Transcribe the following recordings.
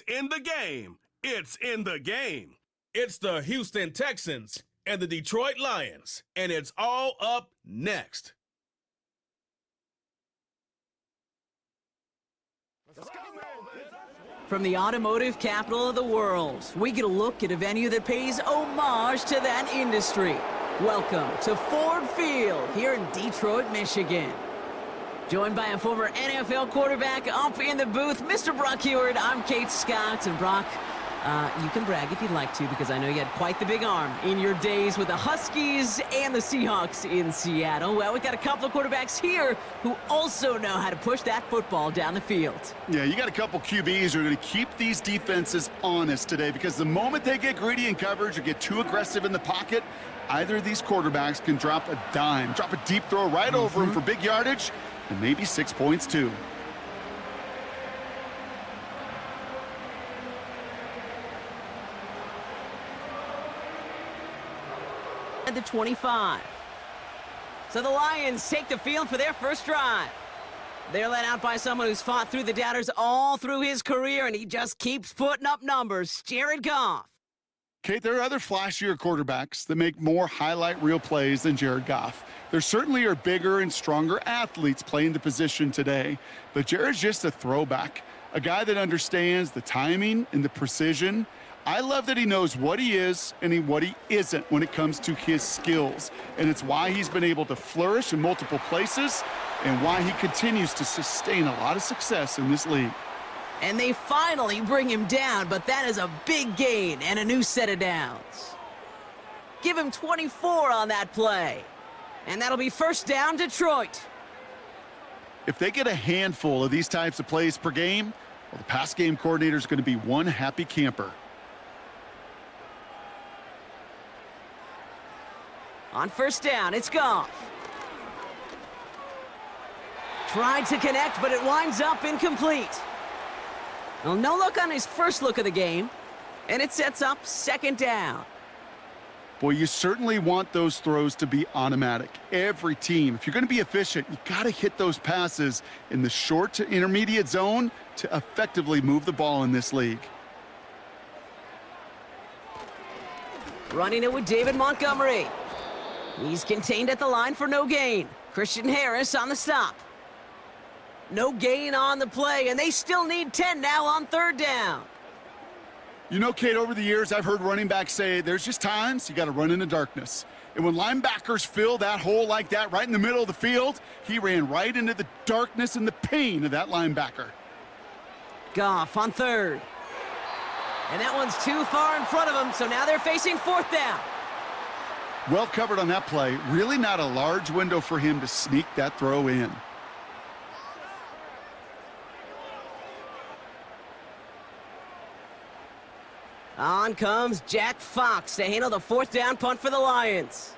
In the game. It's in the game. It's the Houston Texans and the Detroit Lions, and it's all up next. From the automotive capital of the world, we get a look at a venue that pays homage to that industry. Welcome to Ford Field here in Detroit, Michigan. Joined by a former NFL quarterback up in the booth, Mr. Brock Heward. I'm Kate Scott, and Brock, you can brag if you'd like to, because I know you had quite the big arm in your days with the Huskies and the Seahawks in Seattle. Well, we've got a couple of quarterbacks here who also know how to push that football down the field. Yeah, you got a couple QBs who are going to keep these defenses honest today, because the moment they get greedy in coverage or get too aggressive in the pocket, either of these quarterbacks can drop a dime, drop a deep throw right over him for big yardage, and maybe 6 points too. At the 25. So the Lions take the field for their first drive. They're led out by someone who's fought through the doubters all through his career, and he just keeps putting up numbers. Jared Goff. Kate, there are other flashier quarterbacks that make more highlight reel plays than Jared Goff. There certainly are bigger and stronger athletes playing the position today, but Jared's just a throwback, a guy that understands the timing and the precision. I love that he knows what he is and what he isn't when it comes to his skills, and it's why he's been able to flourish in multiple places and why he continues to sustain a lot of success in this league. And they finally bring him down, but that is a big gain and a new set of downs. Give him 24 on that play. And that'll be first down, Detroit. If they get a handful of these types of plays per game, well, the pass game coordinator is going to be one happy camper. On first down, it's Goff. Tried to connect, but it winds up incomplete. Well, no look on his first look of the game, and it sets up second down. Boy, you certainly want those throws to be automatic. Every team, if you're going to be efficient, you got to hit those passes in the short to intermediate zone to effectively move the ball in this league. Running it with David Montgomery. He's contained at the line for no gain. Christian Harris on the stop. No gain on the play, and they still need 10 now on third down. You know, Kate, over the years, I've heard running backs say there's just times you got to run in the darkness. And when linebackers fill that hole like that right in the middle of the field, he ran right into the darkness and the pain of that linebacker. Goff on third. And that one's too far in front of him, so now they're facing fourth down. Well covered on that play. Really not a large window for him to sneak that throw in. On comes Jack Fox to handle the fourth down punt for the Lions.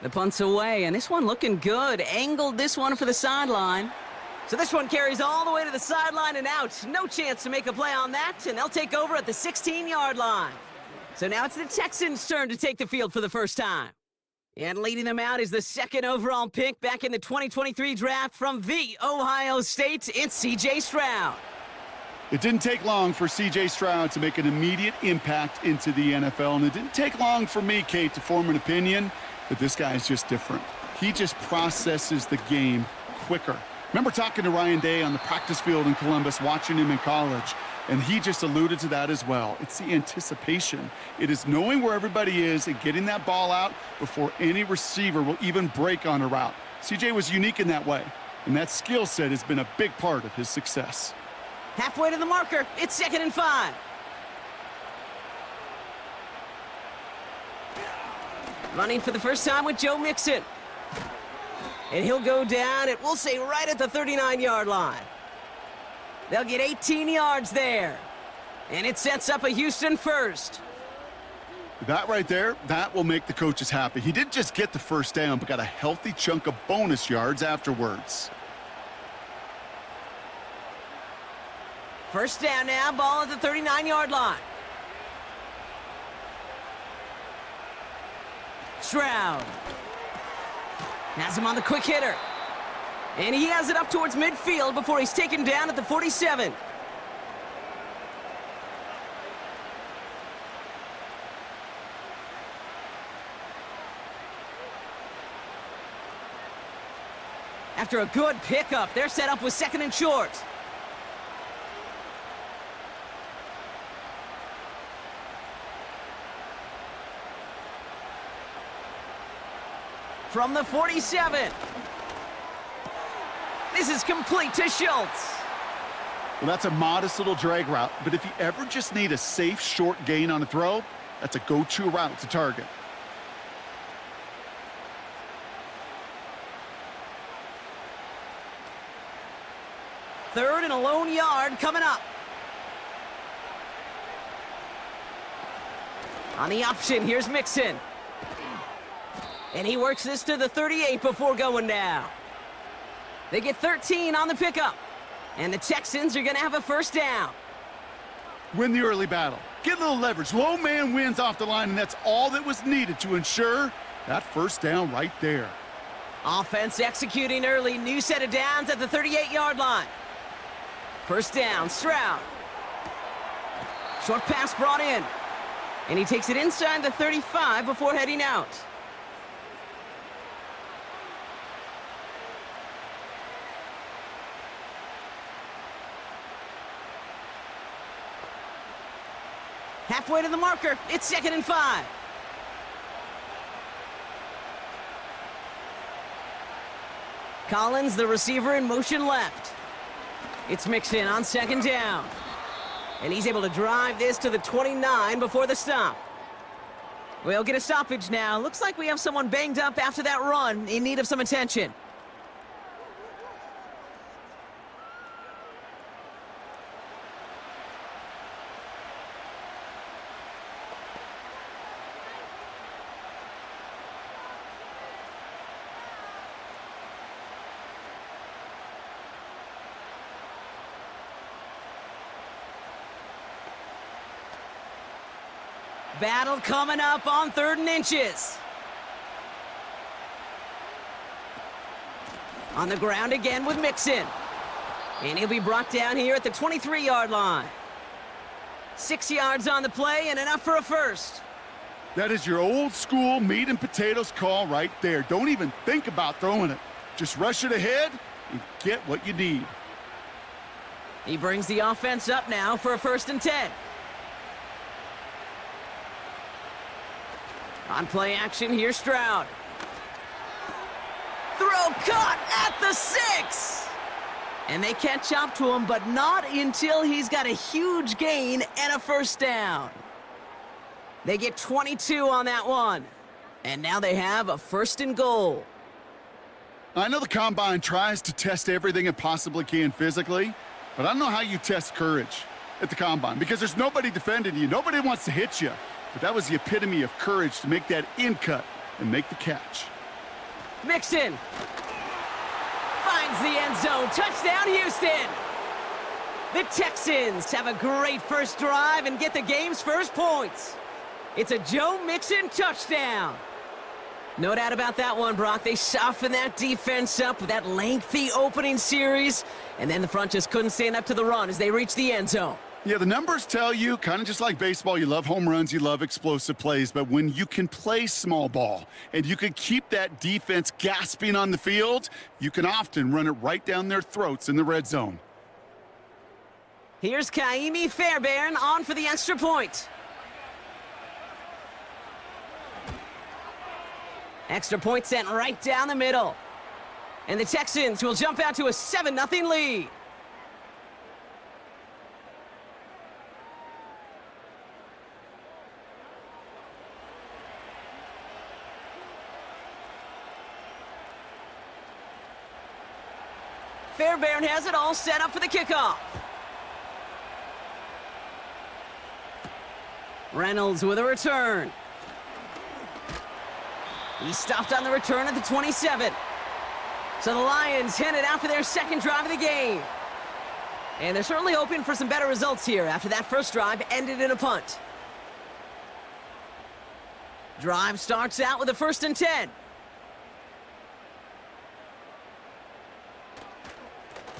The punt's away, and this one looking good. Angled this one for the sideline. So this one carries all the way to the sideline and out. No chance to make a play on that, and they'll take over at the 16-yard line. So now it's the Texans' turn to take the field for the first time. And leading them out is the second overall pick back in the 2023 draft from the Ohio State. It's C.J. Stroud. It didn't take long for C.J. Stroud to make an immediate impact into the NFL, and it didn't take long for me, Kate, to form an opinion that this guy is just different. He just processes the game quicker. Remember talking to Ryan Day on the practice field in Columbus, watching him in college, and he just alluded to that as well. It's the anticipation. It is knowing where everybody is and getting that ball out before any receiver will even break on a route. C.J. was unique in that way, and that skill set has been a big part of his success. Halfway to the marker, it's 2nd and 5. Running for the first time with Joe Mixon. And he'll go down, we'll say right at the 39-yard line. They'll get 18 yards there. And it sets up a Houston first. That right there, that will make the coaches happy. He didn't just get the first down, but got a healthy chunk of bonus yards afterwards. First down now, ball at the 39-yard line. Stroud has him on the quick hitter. And he has it up towards midfield before he's taken down at the 47. After a good pickup, they're set up with second and short. From the 47. This is complete to Schultz. Well, that's a modest little drag route, but if you ever just need a safe short gain on a throw, that's a go-to route to target. Third and a lone yard coming up. On the option, here's Mixon. And he works this to the 38 before going down. They get 13 on the pickup. And the Texans are going to have a first down. Win the early battle. Get a little leverage. Low man wins off the line, and that's all that was needed to ensure that first down right there. Offense executing early. New set of downs at the 38-yard line. First down, Stroud. Short pass brought in. And he takes it inside the 35 before heading out. Halfway to the marker. It's 2nd and 5. Collins, the receiver, in motion left. It's Mixon on 2nd down. And he's able to drive this to the 29 before the stop. We'll get a stoppage now. Looks like we have someone banged up after that run, in need of some attention. Battle coming up on 3rd and inches. On the ground again with Mixon. And he'll be brought down here at the 23-yard line. 6 yards on the play and enough for a first. That is your old school meat and potatoes call right there. Don't even think about throwing it. Just rush it ahead and get what you need. He brings the offense up now for a 1st and 10. On play action, here's Stroud. Throw caught at the 6! And they catch up to him, but not until he's got a huge gain and a first down. They get 22 on that one. And now they have a 1st and goal. I know the Combine tries to test everything it possibly can physically, but I don't know how you test courage at the Combine, because there's nobody defending you. Nobody wants to hit you. But that was the epitome of courage to make that in cut and make the catch. Mixon finds the end zone. Touchdown, Houston. The Texans have a great first drive and get the game's first points. It's a Joe Mixon touchdown. No doubt about that one, Brock. They softened that defense up with that lengthy opening series, and then the front just couldn't stand up to the run as they reached the end zone. Yeah, the numbers tell you, kind of just like baseball, you love home runs, you love explosive plays, but when you can play small ball and you can keep that defense gasping on the field, you can often run it right down their throats in the red zone. Here's Kaimi Fairbairn on for the extra point. Extra point sent right down the middle. And the Texans will jump out to a 7-0 lead. Fairbairn has it all set up for the kickoff. Reynolds with a return. He stopped on the return at the 27. So the Lions headed out for their second drive of the game. And they're certainly hoping for some better results here after that first drive ended in a punt. Drive starts out with a 1st and 10.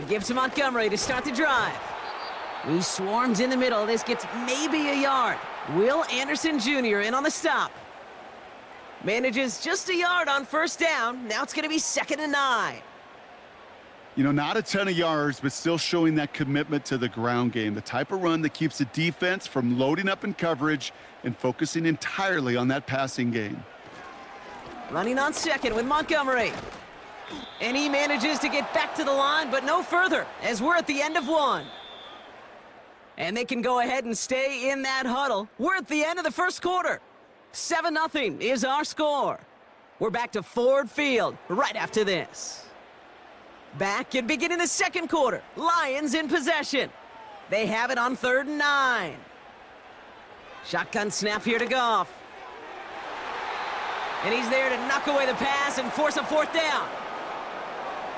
It gives to Montgomery to start the drive. He swarms in the middle. This gets maybe a yard. Will Anderson Jr. in on the stop. Manages just a yard on first down. Now it's going to be 2nd and 9. You know, not a ton of yards, but still showing that commitment to the ground game. The type of run that keeps the defense from loading up in coverage and focusing entirely on that passing game. Running on second with Montgomery. And he manages to get back to the line, but no further, as we're at the end of one. And they can go ahead and stay in that huddle. We're at the end of the first quarter. 7-0 is our score. We're back to Ford Field right after this. Back and beginning the second quarter. Lions in possession. They have it on 3rd and 9. Shotgun snap here to Goff. And he's there to knock away the pass and force a 4th down.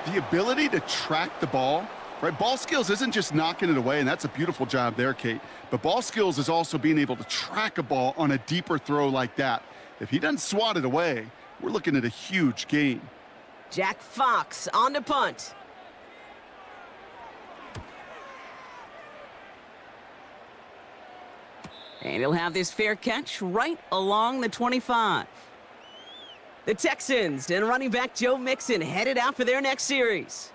The ability to track the ball, right? Ball skills isn't just knocking it away, and that's a beautiful job there, Kate. But ball skills is also being able to track a ball on a deeper throw like that. If he doesn't swat it away, we're looking at a huge gain. Jack Fox on the punt. And he'll have this fair catch right along the 25. The Texans and running back Joe Mixon headed out for their next series.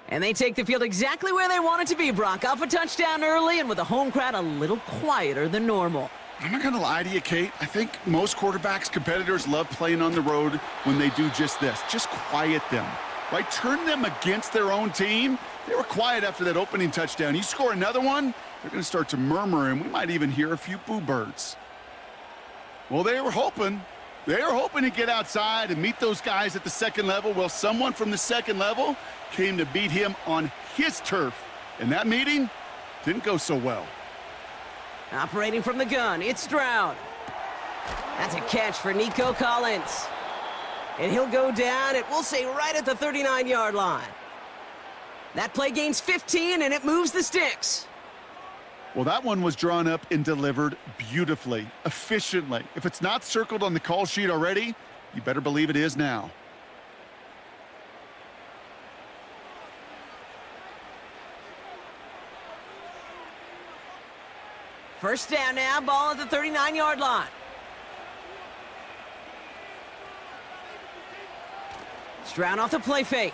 And they take the field exactly where they want it to be, Brock. Up a touchdown early and with the home crowd a little quieter than normal. I'm not going to lie to you, Kate. I think most quarterbacks, competitors love playing on the road when they do just this. Just quiet them, right? Turn them against their own team. They were quiet after that opening touchdown. You score another one, they're going to start to murmur, and we might even hear a few boo birds. Well, they were hoping. They were hoping to get outside and meet those guys at the second level. Well, someone from the second level came to beat him on his turf. And that meeting didn't go so well. Operating from the gun, it's Stroud. That's a catch for Nico Collins. And he'll go down, we'll say right at the 39-yard line. That play gains 15, and it moves the sticks. Well, that one was drawn up and delivered beautifully, efficiently. If it's not circled on the call sheet already, you better believe it is now. First down now, ball at the 39-yard line. Stroud off the play fake.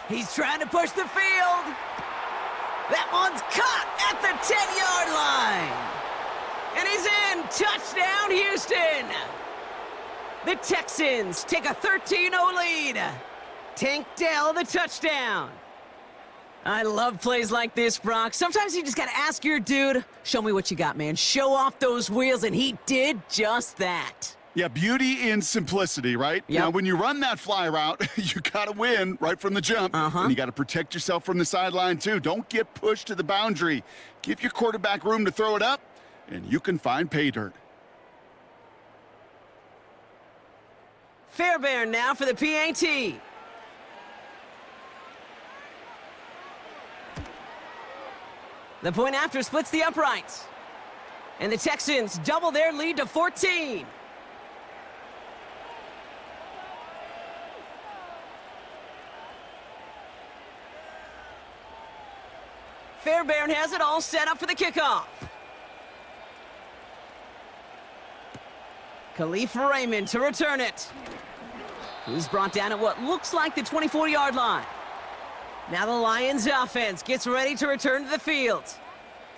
He's trying to push the field. That one's caught at the 10-yard line. And he's in. Touchdown, Houston. The Texans take a 13-0 lead. Tank Dell the touchdown. I love plays like this, Brock. Sometimes you just got to ask your dude, show me what you got, man. Show off those wheels, and he did just that. Yeah, beauty in simplicity, right? Yep. Now, when you run that fly route, you got to win right from the jump. And you got to protect yourself from the sideline, too. Don't get pushed to the boundary. Give your quarterback room to throw it up, and you can find pay dirt. Fairbairn now for the PAT. The point after splits the uprights. And the Texans double their lead to 14. Fairbairn has it all set up for the kickoff. Khalif Raymond to return it. He's brought down at what looks like the 24-yard line. Now the Lions offense gets ready to return to the field.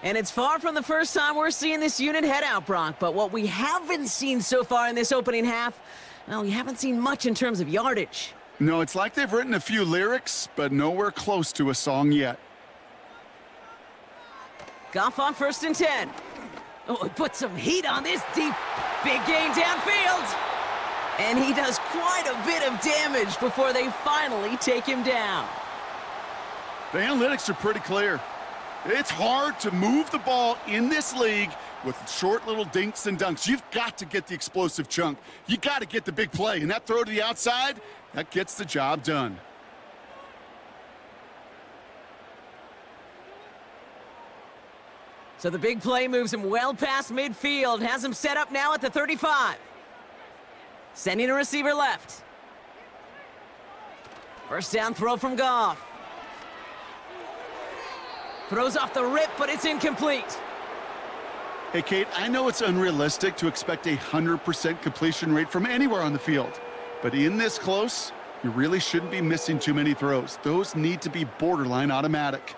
And it's far from the first time we're seeing this unit head out, Brock. But what we haven't seen so far in this opening half, well, we haven't seen much in terms of yardage. No, it's like they've written a few lyrics, but nowhere close to a song yet. Goff on 1st and 10. Oh, he put some heat on this deep, big gain downfield. And he does quite a bit of damage before they finally take him down. The analytics are pretty clear. It's hard to move the ball in this league with short little dinks and dunks. You've got to get the explosive chunk. You got to get the big play. And that throw to the outside, that gets the job done. So the big play moves him well past midfield, has him set up now at the 35. Sending a receiver left. First down throw from Goff. Throws off the rip, but it's incomplete. Hey, Kate, I know it's unrealistic to expect a 100% completion rate from anywhere on the field. But in this close, you really shouldn't be missing too many throws. Those need to be borderline automatic.